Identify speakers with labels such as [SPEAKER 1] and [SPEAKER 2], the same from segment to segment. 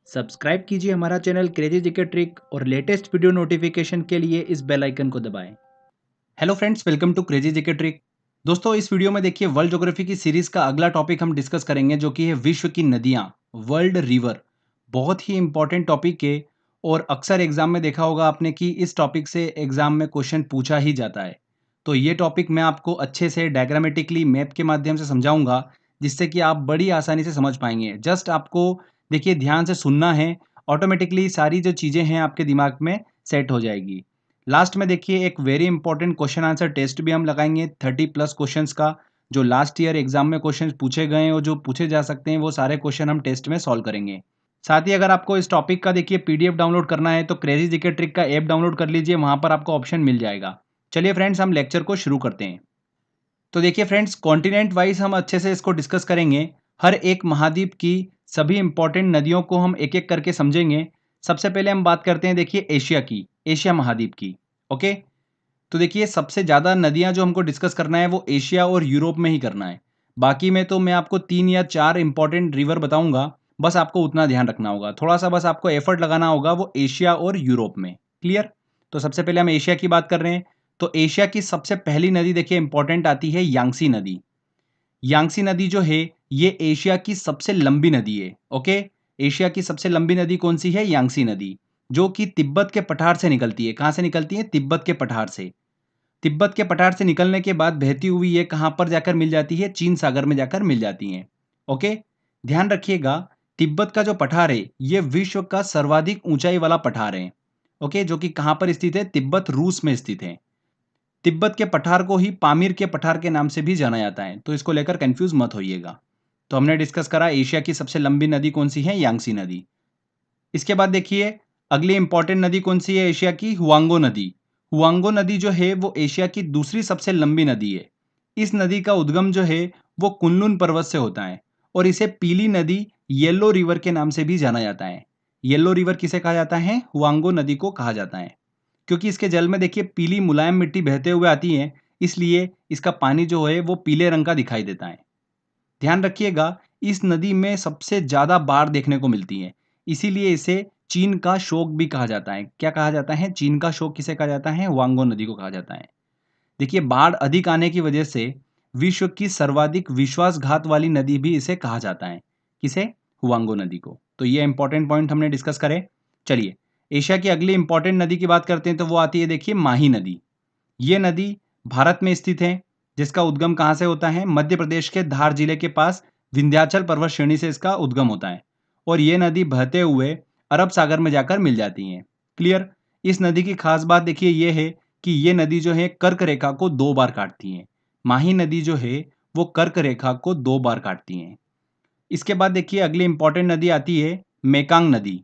[SPEAKER 1] Subscribe कीजिए हमारा channel Crazy GK Trick और लेटेस्ट वीडियो नोटिफिकेशन के लिए इस बेल आइकन को दबाएं। Hello friends, welcome to Crazy GK Trick. दोस्तों, इस वीडियो में देखिए वर्ल्ड ज्योग्राफी की सीरीज का अगला टॉपिक हम डिस्कस करेंगे, जो कि है विश्व की नदियां, वर्ल्ड रिवर। बहुत ही इंपॉर्टेंट टॉपिक है और अक्सर एग्जाम में देखा होगा आपने कि इस टॉपिक से एग्जाम में क्वेश्चन पूछा ही जाता है। तो ये टॉपिक मैं आपको अच्छे से डायग्रामेटिकली मैप के माध्यम से समझाऊंगा, जिससे कि आप बड़ी आसानी से समझ पाएंगे। जस्ट आपको देखिए ध्यान से सुनना है, ऑटोमेटिकली सारी जो चीज़ें हैं आपके दिमाग में सेट हो जाएगी। लास्ट में देखिए एक very important question answer test भी हम लगाएंगे 30+ क्वेश्चंस का, जो लास्ट ईयर एग्जाम में क्वेश्चंस पूछे गए हैं और जो पूछे जा सकते हैं वो सारे क्वेश्चन हम टेस्ट में सॉल्व करेंगे। साथ ही अगर आपको इस टॉपिक का देखिए पीडीएफ डाउनलोड करना है तो क्रेजी जीके ट्रिक का ऐप डाउनलोड कर लीजिए, वहां पर आपको ऑप्शन मिल जाएगा। चलिए फ्रेंड्स, हम लेक्चर को शुरू करते हैं। तो देखिए फ्रेंड्स, कॉन्टिनेंट वाइज हम अच्छे से इसको डिस्कस करेंगे। हर एक महाद्वीप की सभी इंपॉर्टेंट नदियों को हम एक एक करके समझेंगे। सबसे पहले हम बात करते हैं देखिए एशिया की, एशिया महाद्वीप की। ओके, तो देखिए सबसे ज़्यादा नदियां जो हमको डिस्कस करना है वो एशिया और यूरोप में ही करना है। बाकी में तो मैं आपको 3 या 4 इंपॉर्टेंट रिवर बताऊंगा, बस आपको उतना ध्यान रखना होगा। थोड़ा सा बस आपको एफर्ट लगाना होगा, वो एशिया और यूरोप में। क्लियर? तो सबसे पहले हम एशिया की बात कर रहे हैं। तो एशिया की सबसे पहली नदी देखिए इंपॉर्टेंट आती है यांगसी नदी। यांगसी नदी जो है ये एशिया की सबसे लंबी नदी है। ओके, एशिया की सबसे लंबी नदी कौन सी है? यांगसी नदी, जो कि तिब्बत के पठार से निकलती है। कहाँ से निकलती है? तिब्बत के पठार से। तिब्बत के पठार से निकलने के बाद बहती हुई ये कहाँ पर जाकर मिल जाती है? चीन सागर में जाकर मिल जाती हैं। ओके, ध्यान रखिएगा, तिब्बत का जो पठार है ये विश्व का सर्वाधिक ऊंचाई वाला पठार है। ओके, जो कि कहाँ पर स्थित है? तिब्बत रूस में स्थित है। तिब्बत के पठार को ही पामीर के पठार के नाम से भी जाना जाता है, तो इसको लेकर कंफ्यूज मत होइएगा। तो हमने डिस्कस करा एशिया की सबसे लंबी नदी कौन सी है? यांगसी नदी। इसके बाद देखिए अगली इंपॉर्टेंट नदी कौन सी है एशिया की? हुआंगो नदी। हुआंगो नदी जो है वो एशिया की दूसरी सबसे लंबी नदी है। इस नदी का उद्गम जो है वो कुनलुन पर्वत से होता है और इसे पीली नदी, येलो रिवर के नाम से भी जाना जाता है। येलो रिवर किसे कहा जाता है? हुआंगो नदी को कहा जाता है, क्योंकि इसके जल में देखिए पीली मुलायम मिट्टी बहते हुए आती है, इसलिए इसका पानी जो है वो पीले रंग का दिखाई देता है। ध्यान रखिएगा, इस नदी में सबसे ज़्यादा बाढ़ देखने को मिलती है, इसीलिए इसे चीन का शोक भी कहा जाता है। क्या कहा जाता है? चीन का शोक किसे कहा जाता है? वांगो नदी को कहा जाता है। देखिए बाढ़ अधिक आने की वजह से विश्व की सर्वाधिक विश्वासघात वाली नदी भी इसे कहा जाता है। किसे? हुआंगो नदी को। तो ये इंपॉर्टेंट पॉइंट हमने डिस्कस करे। चलिए एशिया की अगली इंपॉर्टेंट नदी की बात करते हैं, तो वो आती है देखिए माही नदी। ये नदी भारत में स्थित है, जिसका उद्गम कहाँ से होता है? मध्य प्रदेश के धार जिले के पास विंध्याचल पर्वत श्रेणी से इसका उद्गम होता है और ये नदी बहते हुए अरब सागर में जाकर मिल जाती है। क्लियर? इस नदी की खास बात देखिए ये है कि ये नदी जो है कर्क रेखा को 2 बार काटती है। माही नदी जो है वो कर्क रेखा को 2 बार काटती है। इसके बाद देखिए अगली इंपॉर्टेंट नदी आती है मेकांग नदी।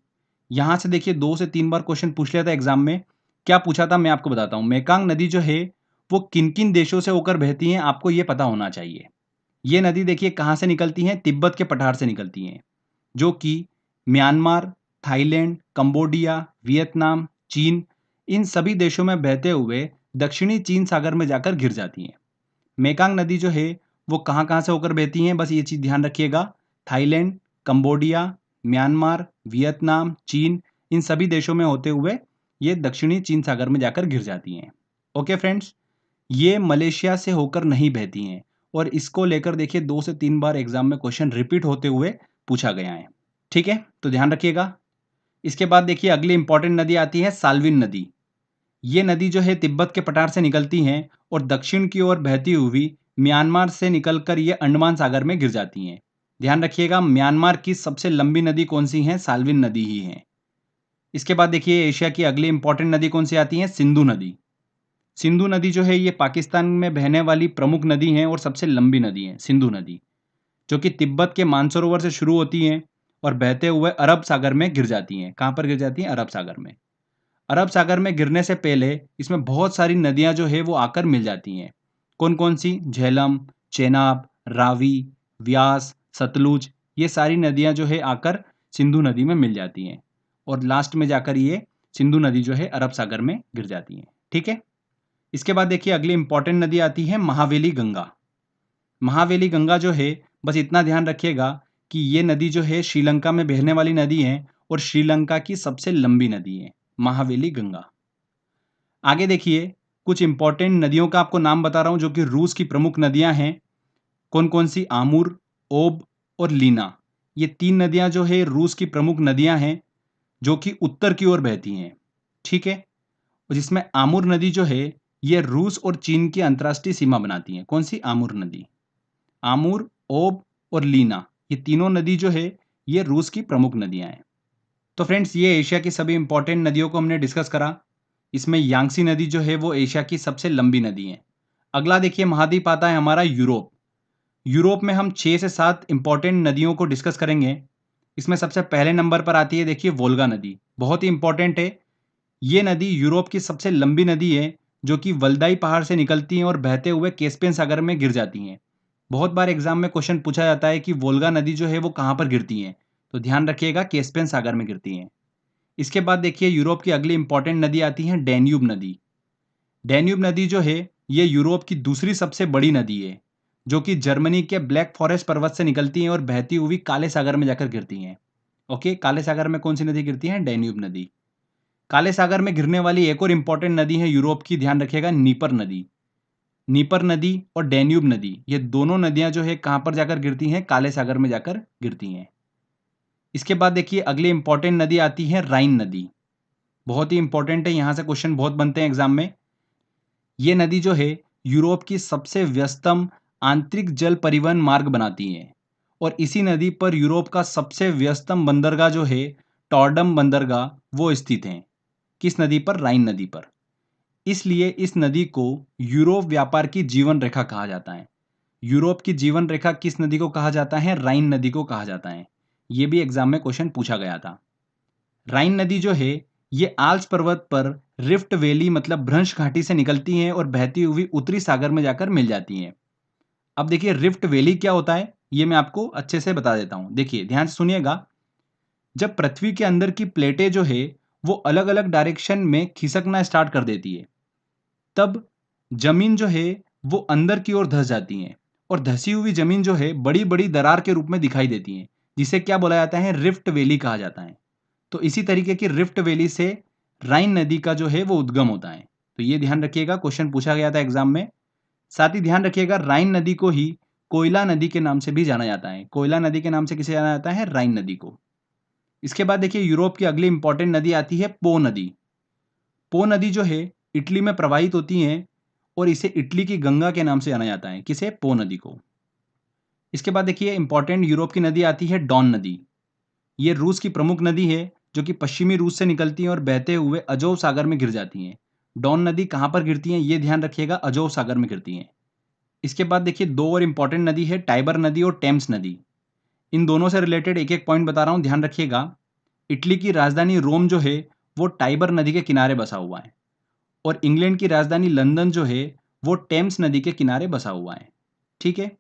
[SPEAKER 1] यहाँ से देखिए 2 से 3 बार क्वेश्चन पूछ लिया था एग्जाम में। क्या पूछा था मैं आपको बताता हूँ। मेकांग नदी जो है वो किन किन देशों से होकर बहती है, आपको ये पता होना चाहिए। ये नदी देखिए कहाँ से निकलती है? तिब्बत के पठार से निकलती हैं, जो कि म्यांमार, थाईलैंड, कंबोडिया, वियतनाम, चीन, इन सभी देशों में बहते हुए दक्षिणी चीन सागर में जाकर गिर जाती हैं। मेकांग नदी जो है वो कहाँ कहाँ से होकर बहती हैं, बस ये चीज़ ध्यान रखिएगा। थाईलैंड, कंबोडिया, म्यांमार, वियतनाम, चीन, इन सभी देशों में होते हुए ये दक्षिणी चीन सागर में जाकर गिर जाती हैं। ओके फ्रेंड्स, ये मलेशिया से होकर नहीं बहती हैं और इसको लेकर देखिए 2 से 3 बार एग्जाम में क्वेश्चन रिपीट होते हुए पूछा गया है। ठीक है, तो ध्यान रखिएगा। इसके बाद देखिए अगली इंपॉर्टेंट नदी आती है साल्विन नदी। ये नदी जो है तिब्बत के पठार से निकलती हैं और दक्षिण की ओर बहती हुई म्यांमार से निकलकर ये अंडमान सागर में गिर जाती हैं। ध्यान रखिएगा, म्यांमार की सबसे लंबी नदी कौन सी है? साल्विन नदी ही है। इसके बाद देखिए एशिया की अगली इंपॉर्टेंट नदी कौन सी आती है? सिंधु नदी। सिंधु नदी जो है ये पाकिस्तान में बहने वाली प्रमुख नदी है और सबसे लंबी नदी है सिंधु नदी, जो कि तिब्बत के मानसरोवर से शुरू होती हैं और बहते हुए अरब सागर में गिर जाती हैं। कहाँ पर गिर जाती हैं? अरब सागर में। अरब सागर में गिरने से पहले इसमें बहुत सारी नदियां जो है वो आकर मिल जाती हैं। कौन कौन सी? झेलम, चेनाब, रावी, व्यास, सतलुज, ये सारी नदियां जो है आकर सिंधु नदी में मिल जाती हैं और लास्ट में जाकर ये सिंधु नदी जो है अरब सागर में गिर जाती है। ठीक है, इसके बाद देखिए अगली इंपॉर्टेंट नदी आती है महावेली गंगा। महावेली गंगा जो है, बस इतना ध्यान रखिएगा कि ये नदी जो है श्रीलंका में बहने वाली नदी है और श्रीलंका की सबसे लंबी नदी है महावेली गंगा। आगे देखिए, कुछ इंपॉर्टेंट नदियों का आपको नाम बता रहा हूं जो कि रूस की प्रमुख नदियां हैं। कौन कौन सी? आमूर, ओब और लीना। ये 3 नदियां जो है रूस की प्रमुख नदियां हैं जो कि उत्तर की ओर बहती हैं। ठीक है, और जिसमें आमूर नदी जो है ये रूस और चीन की अंतर्राष्ट्रीय सीमा बनाती है। कौन सी? आमूर नदी। आमूर, ओब और लीना, ये तीनों नदी जो है ये रूस की प्रमुख नदियां हैं। तो फ्रेंड्स, ये एशिया की सभी इंपॉर्टेंट नदियों को हमने डिस्कस करा। इसमें यांगसी नदी जो है वो एशिया की सबसे लंबी नदी है। अगला देखिए महाद्वीप आता है हमारा यूरोप। यूरोप में हम 6 से 7 इंपॉर्टेंट नदियों को डिस्कस करेंगे। इसमें सबसे पहले नंबर पर आती है देखिए वोल्गा नदी। बहुत ही इंपॉर्टेंट है। ये नदी यूरोप की सबसे लंबी नदी है जो कि वल्दाई पहाड़ से निकलती हैं और बहते हुए कैस्पियन सागर में गिर जाती हैं। बहुत बार एग्जाम में क्वेश्चन पूछा जाता है कि वोल्गा नदी जो है वो कहाँ पर गिरती हैं, तो ध्यान रखिएगा कैस्पियन सागर में गिरती हैं। इसके बाद देखिए यूरोप की अगली इंपॉर्टेंट नदी आती है डैन्यूब नदी। डैन्यूब नदी जो है ये यूरोप की दूसरी सबसे बड़ी नदी है जो कि जर्मनी के ब्लैक फॉरेस्ट पर्वत से निकलती हैं और बहती हुई काले सागर में जाकर गिरती हैं। ओके, काले सागर में कौन सी नदी गिरती है? डैन्यूब नदी। काले सागर में गिरने वाली एक और इंपॉर्टेंट नदी है यूरोप की, ध्यान रखिएगा, नीपर नदी। नीपर नदी और डैन्यूब नदी, ये दोनों नदियां जो है कहां पर जाकर गिरती हैं? काले सागर में जाकर गिरती हैं। इसके बाद देखिए अगली इंपॉर्टेंट नदी आती है राइन नदी। बहुत ही इंपॉर्टेंट है, यहां से क्वेश्चन बहुत बनते हैं एग्जाम में। ये नदी जो है यूरोप की सबसे व्यस्तम आंतरिक जल परिवहन मार्ग बनाती है और इसी नदी पर यूरोप का सबसे व्यस्तम बंदरगाह जो है टॉर्डम बंदरगाह वो स्थित है। किस नदी पर? राइन नदी पर। इसलिए इस नदी को यूरोप व्यापार की जीवन रेखा कहा जाता है। यूरोप की जीवन रेखा किस नदी को कहा जाता है? राइन नदी को कहा जाता है। यह भी एग्जाम में क्वेश्चन पूछा गया था। राइन नदी जो है ये आल्प्स पर्वत पर रिफ्ट वैली मतलब भ्रंश घाटी से निकलती हैं और बहती हुई उत्तरी सागर में जाकर मिल जाती हैं। अब देखिए रिफ्ट वैली क्या होता है ये मैं आपको अच्छे से बता देता हूं। देखिए ध्यान से सुनिएगा। जब पृथ्वी के अंदर की प्लेटें जो है वो अलग अलग डायरेक्शन में खिसकना स्टार्ट कर देती है, तब जमीन जो है वो अंदर की ओर धंस जाती है और धसी हुई जमीन जो है बड़ी बड़ी दरार के रूप में दिखाई देती है, जिसे क्या बोला जाता है? रिफ्ट वैली कहा जाता है। तो इसी तरीके की रिफ्ट वैली से राइन नदी का जो है वो उद्गम होता है। तो ये ध्यान रखिएगा, क्वेश्चन पूछा गया था एग्जाम में। साथ ही ध्यान रखिएगा राइन नदी को ही कोयला नदी के नाम से भी जाना जाता है। कोयला नदी के नाम से किसे जाना जाता है? राइन नदी को। इसके बाद देखिए यूरोप की अगली इंपॉर्टेंट नदी आती है पो नदी। पो नदी जो है इटली में प्रवाहित होती है और इसे इटली की गंगा के नाम से जाना जाता है। किसे? पो नदी को। इसके बाद देखिए इंपॉर्टेंट यूरोप की नदी आती है डॉन नदी। ये रूस की प्रमुख नदी है जो कि पश्चिमी रूस से निकलती है और बहते हुए अजोव सागर में गिर जाती हैं। डॉन नदी कहाँ पर गिरती हैं ये ध्यान रखिएगा, अजोव सागर में गिरती हैं। इसके बाद देखिए दो और इंपॉर्टेंट नदी है टाइबर नदी और टेम्स नदी। इन दोनों से रिलेटेड एक एक पॉइंट बता रहा हूं, ध्यान रखिएगा। इटली की राजधानी रोम जो है वो टाइबर नदी के किनारे बसा हुआ है और इंग्लैंड की राजधानी लंदन जो है वो टेम्स नदी के किनारे बसा हुआ है। ठीक है,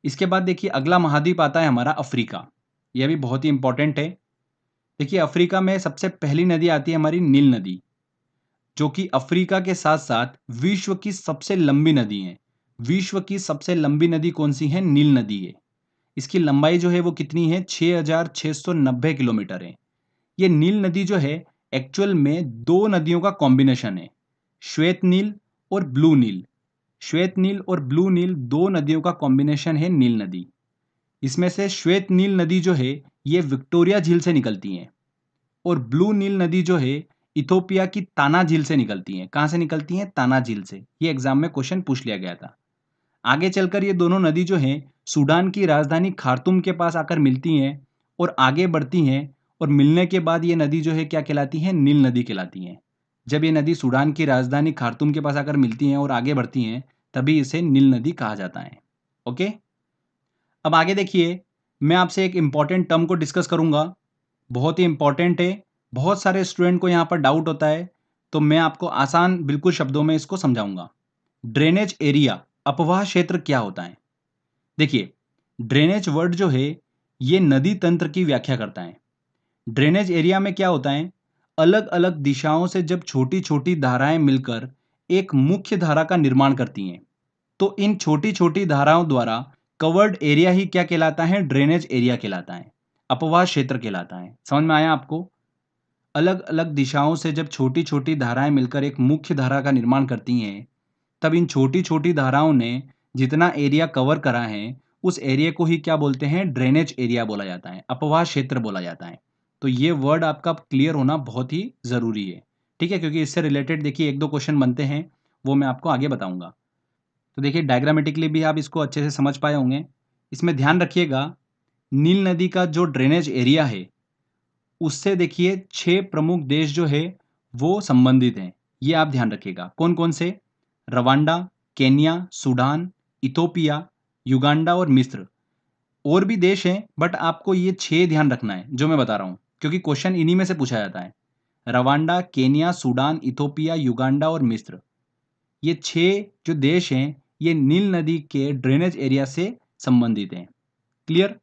[SPEAKER 1] इसके बाद देखिए अगला महाद्वीप आता है हमारा अफ्रीका। यह भी बहुत ही इंपॉर्टेंट है। देखिए अफ्रीका में सबसे पहली नदी आती है हमारी नील नदी, जो कि अफ्रीका के साथ साथ विश्व की सबसे लंबी नदी है। विश्व की सबसे लंबी नदी कौन सी है? नील नदी है। इसकी लंबाई जो है वो कितनी है? 6,690 किलोमीटर है। ये नील नदी जो है एक्चुअल में दो नदियों का कॉम्बिनेशन है, श्वेत नील और ब्लू नील। श्वेत नील और ब्लू नील दो नदियों का कॉम्बिनेशन है नील नदी। इसमें से श्वेत नील नदी जो है ये विक्टोरिया झील से निकलती है और ब्लू नील नदी जो है इथोपिया की ताना झील से निकलती है। कहां से निकलती है? ताना झील से। ये एग्जाम में क्वेश्चन पूछ लिया गया था। आगे चलकर ये दोनों नदी जो हैं सूडान की राजधानी खार्तूम के पास आकर मिलती हैं और आगे बढ़ती हैं और मिलने के बाद ये नदी जो है क्या कहलाती है? नील नदी कहलाती है। जब ये नदी सूडान की राजधानी खार्तूम के पास आकर मिलती हैं और आगे बढ़ती हैं तभी इसे नील नदी कहा जाता है। ओके, अब आगे देखिए मैं आपसे एक इंपॉर्टेंट टर्म को डिस्कस करूंगा। बहुत ही इंपॉर्टेंट है, बहुत सारे स्टूडेंट को यहाँ पर डाउट होता है, तो मैं आपको आसान बिल्कुल शब्दों में इसको समझाऊंगा। ड्रेनेज एरिया, अपवाह क्षेत्र क्या होता है? देखिए ड्रेनेज वर्ड जो है ये नदी तंत्र की व्याख्या करता है। ड्रेनेज एरिया में क्या होता है? अलग अलग दिशाओं से जब छोटी छोटी धाराएं मिलकर एक मुख्य धारा का निर्माण करती हैं, तो इन छोटी छोटी धाराओं द्वारा कवर्ड एरिया ही क्या कहलाता है? ड्रेनेज एरिया कहलाता है। अपवाह क्षेत्र कहलाता है। समझ में आया आपको? अलग अलग दिशाओं से जब छोटी छोटी धाराएं मिलकर एक मुख्य धारा का निर्माण करती हैं, तब इन छोटी छोटी धाराओं ने जितना एरिया कवर करा है, उस एरिया को ही क्या बोलते हैं? ड्रेनेज एरिया बोला जाता है, अपवाह क्षेत्र बोला जाता है। तो ये वर्ड आपका क्लियर होना बहुत ही जरूरी है, ठीक है? क्योंकि इससे रिलेटेड देखिए एक दो क्वेश्चन बनते हैं, वो मैं आपको आगे बताऊंगा। तो देखिए डायग्रामेटिकली भी आप इसको अच्छे से समझ पाए होंगे। इसमें ध्यान रखिएगा, नील नदी का जो ड्रेनेज एरिया है, उससे देखिए 6 प्रमुख देश जो है वो संबंधित हैं। ये आप ध्यान रखिएगा। कौन-कौन से? Rwanda, Kenya, Sudan, Ethiopia, Uganda और मिस्र। और भी देश हैं, बट आपको ये 6 ध्यान रखना है जो मैं बता रहा हूँ, क्योंकि क्वेश्चन इन्हीं में से पूछा जाता है। Rwanda, Kenya, Sudan, Ethiopia, Uganda और मिस्र। ये 6 जो देश हैं, ये नील नदी के ड्रेनेज एरिया से संबंधित हैं। क्लियर?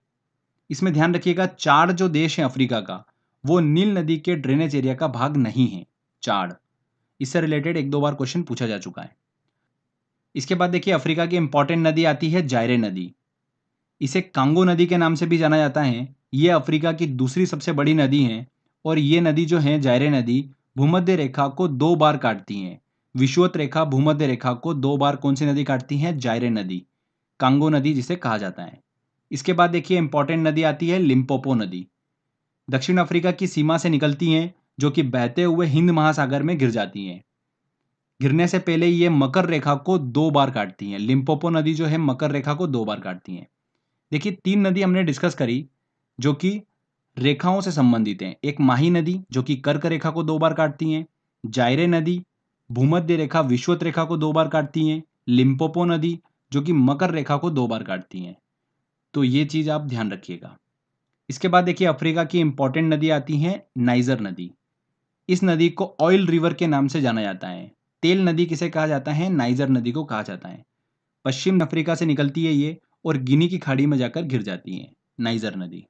[SPEAKER 1] इसमें ध्यान रखिएगा, 4 जो देश हैं अफ्रीका का, वो नील नदी के ड्रेनेज एरिया का भाग नहीं है। 4, इससे रिलेटेड एक दो बार क्वेश्चन पूछा जा चुका है। इसके बाद देखिए अफ्रीका की इंपॉर्टेंट नदी आती है जायरे नदी। इसे कांगो नदी के नाम से भी जाना जाता है। ये अफ्रीका की दूसरी सबसे बड़ी नदी है और ये नदी जो है जायरे नदी, भूमध्य रेखा को 2 बार काटती है। विषुवत रेखा, भूमध्य रेखा को 2 बार कौन सी नदी काटती है? जायरे नदी, कांगो नदी जिसे कहा जाता है। इसके बाद देखिए इंपॉर्टेंट नदी आती है लिम्पोपो नदी। दक्षिण अफ्रीका की सीमा से निकलती हैं, जो कि बहते हुए हिंद महासागर में गिर जाती हैं। गिरने से पहले ये मकर रेखा को 2 बार काटती हैं। लिम्पोपो नदी जो है मकर रेखा को 2 बार काटती हैं। देखिए 3 नदी हमने डिस्कस करी जो कि रेखाओं से संबंधित हैं। एक माही नदी जो कि कर्क रेखा को 2 बार काटती हैं, जायरे नदी भूमध्य रेखा विषुवत रेखा को 2 बार काटती हैं, लिम्पोपो नदी जो कि मकर रेखा को 2 बार काटती हैं। तो ये चीज आप ध्यान रखिएगा। इसके बाद देखिए अफ्रीका की इंपॉर्टेंट नदी आती है नाइजर नदी। इस नदी को ऑयल रिवर के नाम से जाना जाता है। तेल नदी किसे कहा जाता है? नाइजर नदी को कहा जाता है। पश्चिम अफ्रीका से निकलती है ये और गिनी की खाड़ी में जाकर गिर जाती है नाइजर नदी।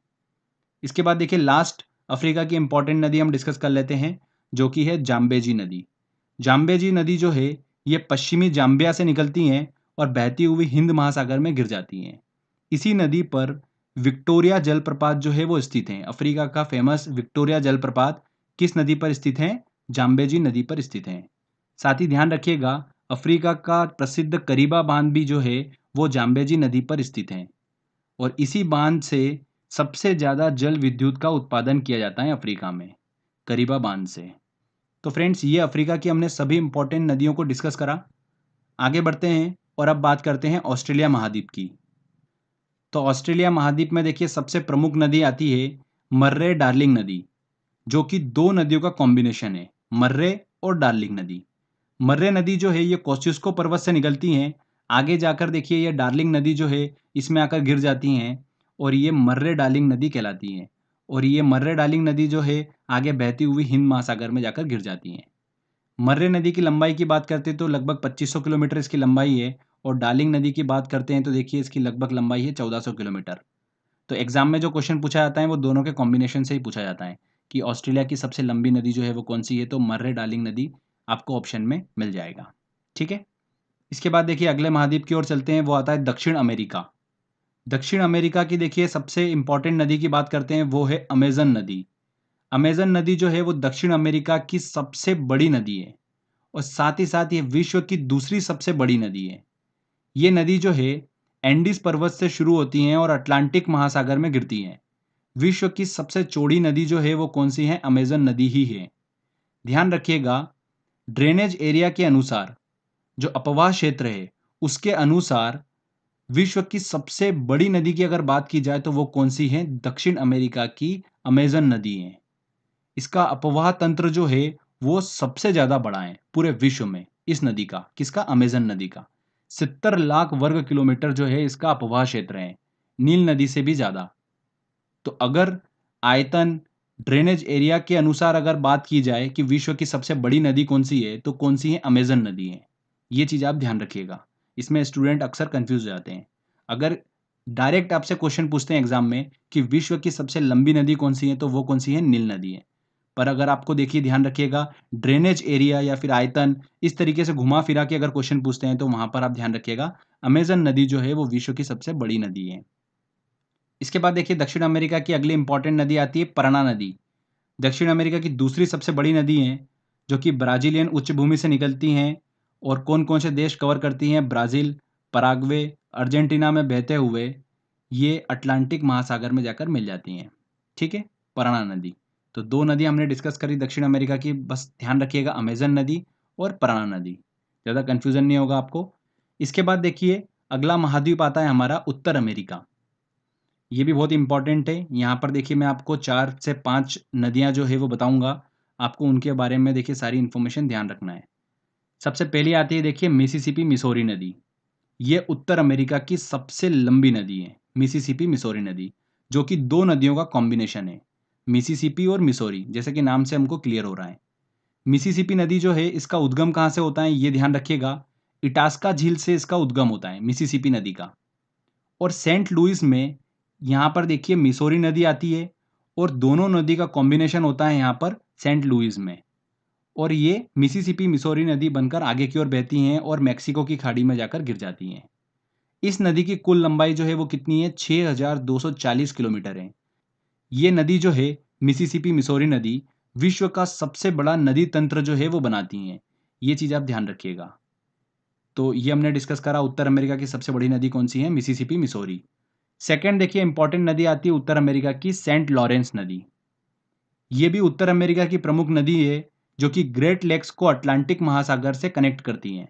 [SPEAKER 1] इसके बाद देखिए लास्ट अफ्रीका की इंपॉर्टेंट नदी हम डिस्कस कर लेते हैं, जो कि है जाम्बेजी नदी। जाम्बेजी नदी जो है ये पश्चिमी जाम्बिया से निकलती हैं और बहती हुई हिंद महासागर में गिर जाती हैं। इसी नदी पर विक्टोरिया जलप्रपात जो है वो स्थित है। अफ्रीका का फेमस विक्टोरिया जलप्रपात किस नदी पर स्थित है? जाम्बेजी नदी पर स्थित है। साथ ही ध्यान रखिएगा, अफ्रीका का प्रसिद्ध करीबा बांध भी जो है वो जाम्बेजी नदी पर स्थित है और इसी बांध से सबसे ज्यादा जल विद्युत का उत्पादन किया जाता है अफ्रीका में, करीबा बांध से। तो फ्रेंड्स, ये अफ्रीका की हमने सभी इंपॉर्टेंट नदियों को डिस्कस करा। आगे बढ़ते हैं और अब बात करते हैं ऑस्ट्रेलिया महाद्वीप की। तो ऑस्ट्रेलिया महाद्वीप में देखिए सबसे प्रमुख नदी आती है मर्रे डार्लिंग नदी, जो कि 2 नदियों का कॉम्बिनेशन है, मर्रे और डार्लिंग नदी। मर्रे नदी जो है ये कोस्टिस्को पर्वत से निकलती हैं। आगे जाकर देखिए ये डार्लिंग नदी जो है इसमें आकर गिर जाती हैं और ये मर्रे डार्लिंग नदी कहलाती हैं। और ये मर्रे डार्लिंग नदी जो है आगे बहती हुई हिंद महासागर में जाकर गिर जाती हैं। मर्रे नदी की लंबाई की बात करते हैं तो लगभग 2500 किलोमीटर इसकी लंबाई है और डार्लिंग नदी की बात करते हैं तो देखिए इसकी लगभग लंबाई है 1400 किलोमीटर। तो एग्जाम में जो क्वेश्चन पूछा जाता है वो दोनों के कॉम्बिनेशन से ही पूछा जाता है कि ऑस्ट्रेलिया की सबसे लंबी नदी जो है वो कौन सी है, तो मर्रे डार्लिंग नदी आपको ऑप्शन में मिल जाएगा। ठीक है। इसके बाद देखिए अगले महाद्वीप की ओर चलते हैं, वो आता है दक्षिण अमेरिका। दक्षिण अमेरिका की देखिए सबसे इंपॉर्टेंट नदी की बात करते हैं, वो है अमेजन नदी। अमेजन नदी जो है वो दक्षिण अमेरिका की सबसे बड़ी नदी है और साथ ही साथ ये विश्व की दूसरी सबसे बड़ी नदी है। ये नदी जो है एंडीज पर्वत से शुरू होती हैं और अटलांटिक महासागर में गिरती हैं। विश्व की सबसे चौड़ी नदी जो है वो कौन सी है? अमेजन नदी ही है। ध्यान रखिएगा, ड्रेनेज एरिया के अनुसार जो अपवाह क्षेत्र है उसके अनुसार विश्व की सबसे बड़ी नदी की अगर बात की जाए तो वो कौन सी है? दक्षिण अमेरिका की अमेजन नदी है। इसका अपवाह तंत्र जो है वो सबसे ज्यादा बड़ा है पूरे विश्व में। इस नदी का, किसका? अमेजन नदी का 70 लाख वर्ग किलोमीटर जो है इसका अपवाह क्षेत्र है, नील नदी से भी ज्यादा। तो अगर आयतन, ड्रेनेज एरिया के अनुसार अगर बात की जाए कि विश्व की सबसे बड़ी नदी कौन सी है, तो कौन सी है? अमेजन नदी है। ये चीज आप ध्यान रखिएगा, इसमें स्टूडेंट अक्सर कंफ्यूज हो जाते हैं। अगर डायरेक्ट आपसे क्वेश्चन पूछते हैं एग्जाम में कि विश्व की सबसे लंबी नदी कौन सी है, तो वो कौन सी है? नील नदी है। पर अगर आपको देखिए ध्यान रखिएगा, ड्रेनेज एरिया या फिर आयतन इस तरीके से घुमा फिरा के अगर क्वेश्चन पूछते हैं तो वहां पर आप ध्यान रखिएगा अमेजन नदी जो है वो विश्व की सबसे बड़ी नदी है। इसके बाद देखिए दक्षिण अमेरिका की अगली इंपॉर्टेंट नदी आती है पराना नदी। दक्षिण अमेरिका की दूसरी सबसे बड़ी नदी है, जो कि ब्राजीलियन उच्च भूमि से निकलती हैं और कौन कौन से देश कवर करती हैं, ब्राज़ील, पराग्वे, अर्जेंटीना में बहते हुए ये अटलांटिक महासागर में जाकर मिल जाती हैं। ठीक है, पराना नदी। तो 2 नदी हमने डिस्कस करी दक्षिण अमेरिका की, बस ध्यान रखिएगा अमेज़न नदी और पराना नदी, ज़्यादा कन्फ्यूज़न नहीं होगा आपको। इसके बाद देखिए अगला महाद्वीप आता है हमारा उत्तर अमेरिका। ये भी बहुत इंपॉर्टेंट है। यहाँ पर देखिए मैं आपको 4 से 5 नदियाँ जो है वो बताऊँगा, आपको उनके बारे में देखिए सारी इन्फॉर्मेशन ध्यान रखना है। सबसे पहली आती है देखिए मिसिसिपी मिसौरी नदी। ये उत्तर अमेरिका की सबसे लंबी नदी है, मिसिसिपी मिसौरी नदी, जो कि 2 नदियों का कॉम्बिनेशन है, मिसिसिपी और मिसौरी, जैसे कि नाम से हमको क्लियर हो रहा है। मिसिसिपी नदी जो है इसका उद्गम कहाँ से होता है ये ध्यान रखिएगा, इटास्का झील से इसका उद्गम होता है मिसिसिपी नदी का। और सेंट लुइस में यहाँ पर देखिए मिसौरी नदी आती है और दोनों नदी का कॉम्बिनेशन होता है यहाँ पर सेंट लुइस में, और ये मिसिसिपी मिसौरी नदी बनकर आगे की ओर बहती हैं और मैक्सिको की खाड़ी में जाकर गिर जाती हैं। इस नदी की कुल लंबाई जो है वो कितनी है, 6240 किलोमीटर है। ये नदी जो है मिसिसिपी मिसौरी नदी विश्व का सबसे बड़ा नदी तंत्र जो है वो बनाती हैं। ये चीज़ आप ध्यान रखिएगा। तो ये हमने डिस्कस करा उत्तर अमेरिका की सबसे बड़ी नदी कौन सी है, मिसिसिपी मिसौरी। सेकंड देखिए इंपॉर्टेंट नदी आती है उत्तर अमेरिका की, सेंट लॉरेंस नदी। ये भी उत्तर अमेरिका की प्रमुख नदी है, जो कि ग्रेट लेक्स को अटलांटिक महासागर से कनेक्ट करती हैं।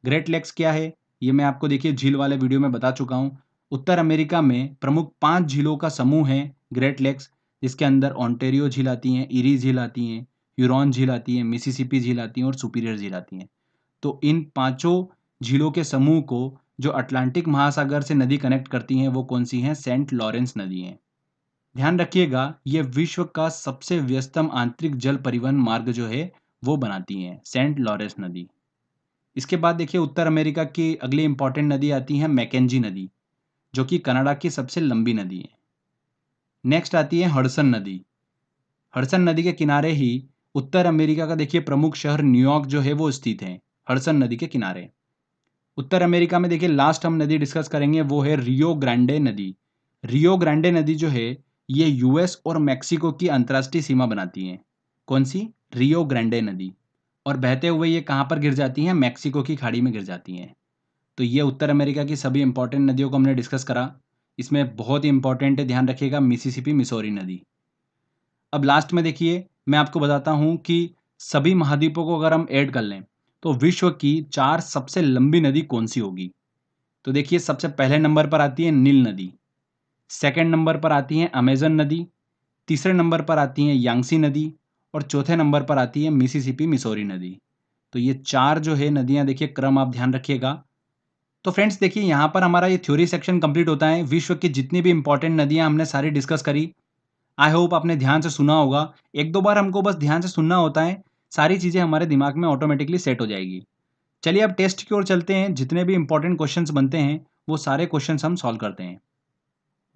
[SPEAKER 1] ग्रेट लेक्स क्या है, ये मैं आपको देखिए झील वाले वीडियो में बता चुका हूँ। उत्तर अमेरिका में प्रमुख 5 झीलों का समूह है ग्रेट लेक्स, जिसके अंदर ओंटारियो झील आती हैं, इरी झील आती हैं, ह्यूरॉन झील आती है, मिसिसिपी झील आती है और सुपीरियर झील आती हैं। तो इन पांचों झीलों के समूह को जो अटलांटिक महासागर से नदी कनेक्ट करती हैं वो कौन सी हैं, सेंट लॉरेंस नदी हैं। ध्यान रखिएगा ये विश्व का सबसे व्यस्तम आंतरिक जल परिवहन मार्ग जो है वो बनाती हैं, सेंट लॉरेंस नदी। इसके बाद देखिए उत्तर अमेरिका की अगली इंपॉर्टेंट नदी आती है मैकेंजी नदी, जो कि कनाडा की सबसे लंबी नदी है। नेक्स्ट आती है हडसन नदी। हडसन नदी के किनारे ही उत्तर अमेरिका का देखिए प्रमुख शहर न्यूयॉर्क जो है वो स्थित है, हडसन नदी के किनारे। उत्तर अमेरिका में देखिए लास्ट हम नदी डिस्कस करेंगे वो है रियो ग्रांडे नदी। रियो ग्रांडे नदी जो है ये यूएस और मैक्सिको की अंतर्राष्ट्रीय सीमा बनाती है। कौन सी, रियो ग्रांडे नदी। और बहते हुए ये कहाँ पर गिर जाती हैं, मैक्सिको की खाड़ी में गिर जाती हैं। तो ये उत्तर अमेरिका की सभी इंपॉर्टेंट नदियों को हमने डिस्कस करा। इसमें बहुत ही इंपॉर्टेंट है, ध्यान रखिएगा, मिसिसिपी मिसौरी नदी। अब लास्ट में देखिए मैं आपको बताता हूँ कि सभी महाद्वीपों को अगर हम ऐड कर लें तो विश्व की 4 सबसे लंबी नदी कौन सी होगी। तो देखिए सबसे पहले नंबर पर आती है नील नदी, सेकंड नंबर पर आती है अमेजन नदी, तीसरे नंबर पर आती है यांगसी नदी और चौथे नंबर पर आती है मिसिसिपी मिसौरी नदी। तो ये 4 जो है नदियाँ, देखिए क्रम आप ध्यान रखिएगा। तो फ्रेंड्स देखिए यहाँ पर हमारा ये थ्योरी सेक्शन कंप्लीट होता है। विश्व की जितनी भी इंपॉर्टेंट नदियाँ हमने सारी डिस्कस करी। आई होप आपने ध्यान से सुना होगा। 1-2 बार हमको बस ध्यान से सुनना होता है, सारी चीज़ें हमारे दिमाग में ऑटोमेटिकली सेट हो जाएगी। चलिए अब टेस्ट की ओर चलते हैं। जितने भी इंपॉर्टेंट क्वेश्चंस बनते हैं वो सारे क्वेश्चंस हम सॉल्व करते हैं।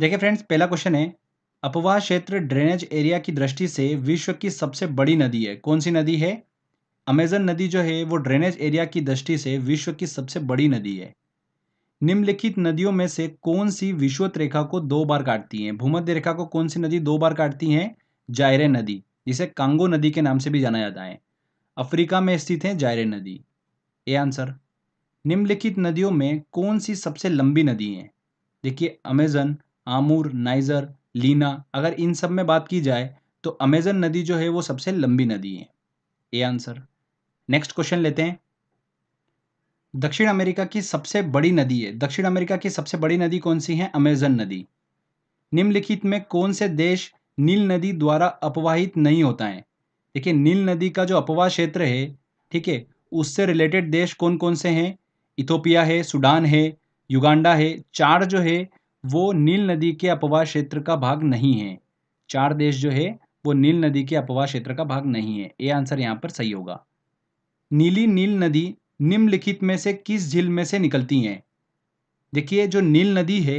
[SPEAKER 1] देखिए फ्रेंड्स पहला क्वेश्चन है, अपवाह क्षेत्र ड्रेनेज एरिया की दृष्टि से विश्व की सबसे बड़ी नदी है, कौन सी नदी है। अमेजन नदी जो है वो ड्रेनेज एरिया की दृष्टि से विश्व की सबसे बड़ी नदी है। निम्नलिखित नदियों में से कौन सी विषुवत रेखा को 2 बार काटती है। भूमध्य रेखा को कौन सी नदी 2 बार काटती है, जायरे नदी, जिसे कांगो नदी के नाम से भी जाना जाता है। अफ्रीका में स्थित है जायरे नदी। A answer. निम्नलिखित नदियों में कौन सी सबसे लंबी नदी है। देखिए अमेजन, आमूर, नाइजर, लीना, अगर इन सब में बात की जाए तो अमेजन नदी जो है वो सबसे लंबी नदी है। A answer. नेक्स्ट क्वेश्चन लेते हैं। दक्षिण अमेरिका की सबसे बड़ी नदी है, दक्षिण अमेरिका की सबसे बड़ी नदी कौन सी है, अमेजन नदी। निम्नलिखित में कौन से देश नील नदी द्वारा अपवाहित नहीं होता है। देखिए नील नदी का जो अपवाह क्षेत्र है, ठीक है, उससे रिलेटेड देश कौन कौन से हैं, इथोपिया है, सूडान है, युगांडा है। 4 जो है वो नील नदी के अपवाह क्षेत्र का भाग नहीं है। 4 देश जो है वो नील नदी के अपवाह क्षेत्र का भाग नहीं है। ए आंसर यहाँ पर सही होगा। नीली नील नदी निम्नलिखित में से किस झील में से निकलती हैं। देखिए जो नील नदी है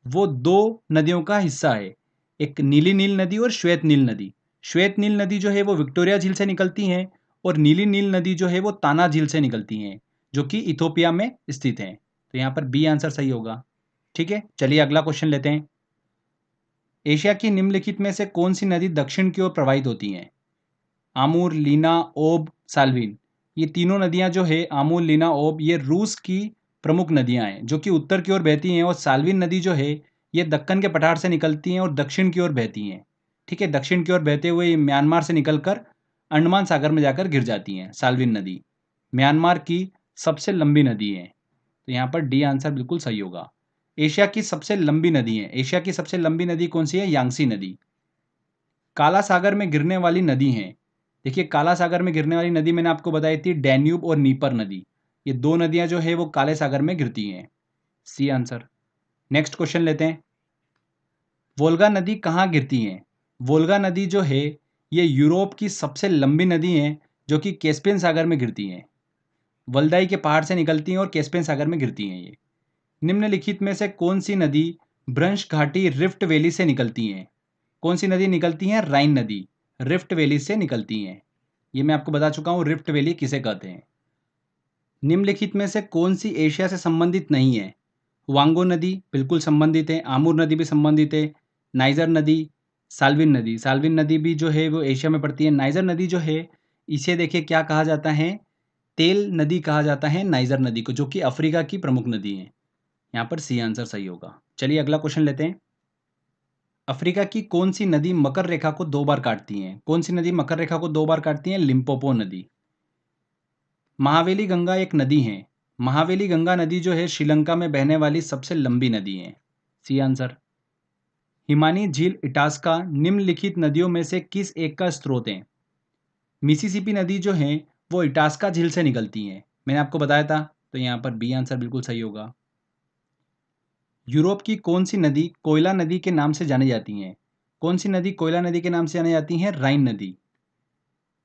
[SPEAKER 1] वो 2 नदियों का हिस्सा है, एक नीली नील नदी और श्वेत नील नदी। श्वेत नील नदी जो है वो विक्टोरिया झील से निकलती हैं और नीली नील नदी जो है वो ताना झील से निकलती हैं, जो कि इथोपिया में स्थित है। तो यहाँ पर बी आंसर सही होगा। ठीक है, चलिए अगला क्वेश्चन लेते हैं। एशिया की निम्नलिखित में से कौन सी नदी दक्षिण की ओर प्रवाहित होती हैं? आमूर, लीना, ओब, साल्विन। ये तीनों नदियां जो है आमूर, लीना, ओब, ये रूस की प्रमुख नदियां हैं जो कि उत्तर की ओर बहती हैं, और साल्विन नदी जो है ये दक्कन के पठार से निकलती हैं और दक्षिण की ओर बहती हैं। ठीक है, दक्षिण की ओर बहते हुए ये म्यांमार से निकलकर अंडमान सागर में जाकर गिर जाती हैं। साल्विन नदी म्यांमार की सबसे लंबी नदी है, तो यहाँ पर डी आंसर बिल्कुल सही होगा। एशिया की सबसे लंबी नदी है, एशिया की सबसे लंबी नदी कौन सी है? यांगसी नदी। काला सागर में गिरने वाली नदी है, देखिए काला सागर में गिरने वाली नदी मैंने आपको बताई थी डैन्यूब और नीपर नदी। ये दो नदियां जो है वो काले सागर में गिरती हैं। C answer. नेक्स्ट क्वेश्चन लेते हैं। वोल्गा नदी कहाँ गिरती है? वोल्गा नदी जो है ये यूरोप की सबसे लंबी नदी है जो कि कैस्पियन सागर में गिरती हैं। वल्दाई के पहाड़ से निकलती हैं और कैस्पियन सागर में गिरती हैं ये। निम्नलिखित में से कौन सी नदी ब्रंश घाटी रिफ्ट वैली से निकलती हैं? कौन सी नदी निकलती हैं? राइन नदी रिफ्ट वैली से निकलती हैं। ये मैं आपको बता चुका हूँ रिफ्ट वैली किसे कहते हैं। निम्नलिखित में से कौन सी एशिया से संबंधित नहीं है? वांगो नदी बिल्कुल संबंधित है, आमूर नदी भी संबंधित है, नाइजर नदी, साल्विन नदी। साल्विन नदी भी जो है वो एशिया में पड़ती है। नाइजर नदी जो है इसे देखिए क्या कहा जाता है? तेल नदी कहा जाता है नाइजर नदी को, जो कि अफ्रीका की प्रमुख नदी है। यहाँ पर सी आंसर सही होगा। चलिए अगला क्वेश्चन लेते हैं। अफ्रीका की कौन सी नदी मकर रेखा को 2 बार काटती है? कौन सी नदी मकर रेखा को 2 बार काटती है? लिम्पोपो नदी। महावेली गंगा एक नदी है, महावेली गंगा नदी जो है श्रीलंका में बहने वाली सबसे लंबी नदी है। C answer. हिमानी झील इटास्का निम्नलिखित नदियों में से किस एक का स्रोत है? मिसिसिपी नदी जो है वो इटास्का झील से निकलती है, मैंने आपको बताया था, तो यहाँ पर बी आंसर बिल्कुल सही होगा। यूरोप की कौन सी नदी कोयला नदी के नाम से जानी जाती है? कौन सी नदी कोयला नदी के नाम से जानी जाती है? राइन नदी।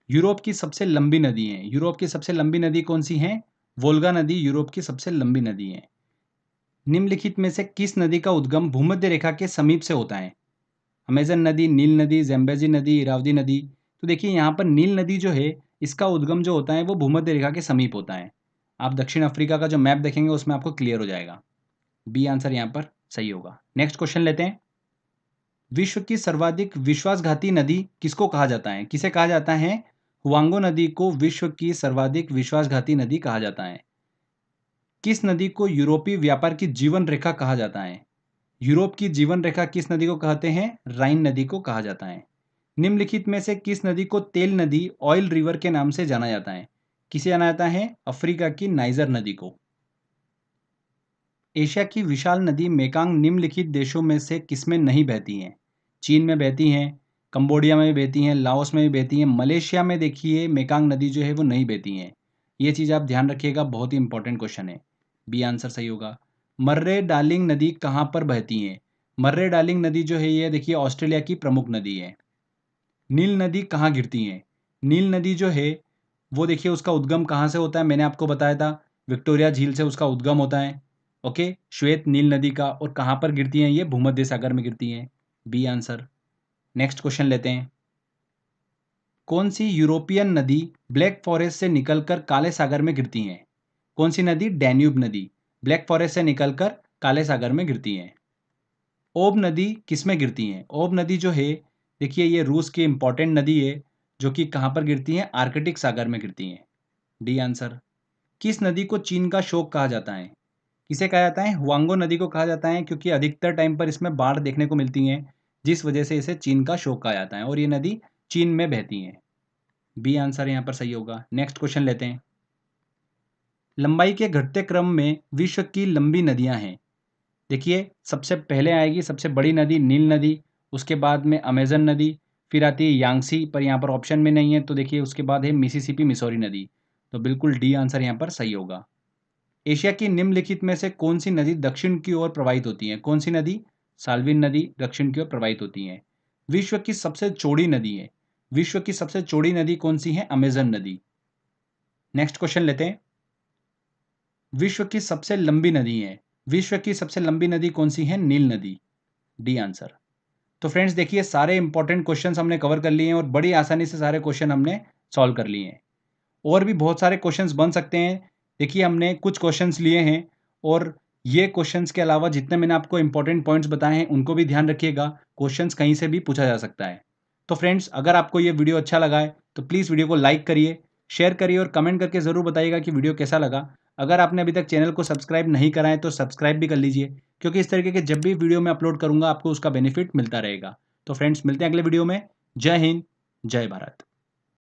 [SPEAKER 1] यूरोप की सबसे लंबी नदी है, यूरोप की सबसे लंबी नदी कौन सी है? वोल्गा नदी यूरोप की सबसे लंबी नदी है। निम्नलिखित में से किस नदी का उद्गम भूमध्य रेखा के समीप से होता है? अमेजन नदी, नील नदी, ज़ेम्बेजी नदी, इरावदी नदी। तो देखिए यहाँ पर नील नदी जो है इसका उद्गम जो होता है वो भूमध्य रेखा के समीप होता है। आप दक्षिण अफ्रीका का जो मैप देखेंगे उसमें आपको क्लियर हो जाएगा। बी आंसर यहाँ पर सही होगा। नेक्स्ट क्वेश्चन लेते हैं। विश्व की सर्वाधिक विश्वासघाती नदी किसको कहा जाता है? किसे कहा जाता है? हुआंगो नदी को विश्व की सर्वाधिक विश्वासघाती नदी कहा जाता है। किस नदी को यूरोपीय व्यापार की जीवन रेखा कहा जाता है? यूरोप की जीवन रेखा किस नदी को कहते हैं? राइन नदी को कहा जाता है। निम्नलिखित में से किस नदी को तेल नदी ऑयल रिवर के नाम से जाना जाता है? किसे जाना जाता है? अफ्रीका की नाइजर नदी को। एशिया की विशाल नदी मेकांग निम्नलिखित देशों में से किसमें नहीं बहती हैं? चीन में बहती हैं, कंबोडिया में भी बहती हैं, लाओस में भी बहती हैं, मलेशिया में देखिए मेकांग नदी जो है वो नहीं बहती हैं। ये चीज़ आप ध्यान रखिएगा, बहुत ही इंपॉर्टेंट क्वेश्चन है। बी आंसर सही होगा। मर्रे डार्लिंग नदी कहाँ पर बहती हैं? मर्रे डार्लिंग नदी जो है ये देखिए ऑस्ट्रेलिया की प्रमुख नदी है। नील नदी कहाँ गिरती हैं? नील नदी जो है वो देखिए उसका उद्गम कहाँ से होता है? मैंने आपको बताया था विक्टोरिया झील से उसका उद्गम होता है। ओके, श्वेत नील नदी का। और कहाँ पर गिरती हैं? ये भूमध्य सागर में गिरती हैं। B answer. नेक्स्ट क्वेश्चन लेते हैं। कौन सी यूरोपियन नदी ब्लैक फॉरेस्ट से निकलकर काले सागर में गिरती हैं? कौन सी नदी? डैन्यूब नदी ब्लैक फॉरेस्ट से निकलकर काले सागर में गिरती हैं। ओब नदी किस में गिरती हैं? ओब नदी जो है देखिए ये रूस की इंपॉर्टेंट नदी है जो कि कहाँ पर गिरती है? आर्कटिक सागर में गिरती हैं। D answer. किस नदी को चीन का शोक कहा जाता है? किसे कहा जाता है? हुआंगो नदी को कहा जाता है, क्योंकि अधिकतर टाइम पर इसमें बाढ़ देखने को मिलती है, जिस वजह से इसे चीन का शोक कहा जाता है, और ये नदी चीन में बहती है। बी आंसर यहाँ पर सही होगा। नेक्स्ट क्वेश्चन लेते हैं। लंबाई के घटते क्रम में विश्व की लंबी नदियां हैं। देखिए सबसे पहले आएगी सबसे बड़ी नदी नील नदी, उसके बाद में अमेजन नदी, फिर आती है यांगसी, पर यहाँ पर ऑप्शन में नहीं है, तो देखिए उसके बाद है मिसिसिपी मिसौरी नदी। तो बिल्कुल डी आंसर यहाँ पर सही होगा। एशिया की निम्नलिखित में से कौन सी नदी दक्षिण की ओर प्रवाहित होती है? कौन सी नदी? साल्विन नदी दक्षिण की ओर प्रवाहित होती है। विश्व की सबसे चौड़ी नदी है, विश्व की सबसे चौड़ी नदी कौन सी है? अमेजन नदी। नेक्स्ट क्वेश्चन लेते हैं। विश्व की सबसे लंबी नदी है, विश्व की सबसे लंबी नदी कौन सी है? नील नदी। D answer. तो फ्रेंड्स देखिए सारे इंपॉर्टेंट क्वेश्चंस हमने कवर कर लिए हैं और बड़ी आसानी से सारे क्वेश्चन हमने सॉल्व कर लिए हैं। और भी बहुत सारे क्वेश्चंस बन सकते हैं। देखिए हमने कुछ क्वेश्चंस लिए हैं और ये क्वेश्चंस के अलावा जितने मैंने आपको इंपॉर्टेंट पॉइंट्स बताए हैं उनको भी ध्यान रखिएगा, क्वेश्चंस कहीं से भी पूछा जा सकता है। तो फ्रेंड्स, अगर आपको ये वीडियो अच्छा लगा है तो प्लीज़ वीडियो को लाइक करिए, शेयर करिए और कमेंट करके ज़रूर बताइएगा कि वीडियो कैसा लगा। अगर आपने अभी तक चैनल को सब्सक्राइब नहीं करा है तो सब्सक्राइब भी कर लीजिए, क्योंकि इस तरीके के जब भी वीडियो मैं अपलोड करूँगा आपको उसका बेनिफिट मिलता रहेगा। तो फ्रेंड्स, मिलते हैं अगले वीडियो में। जय हिंद, जय भारत।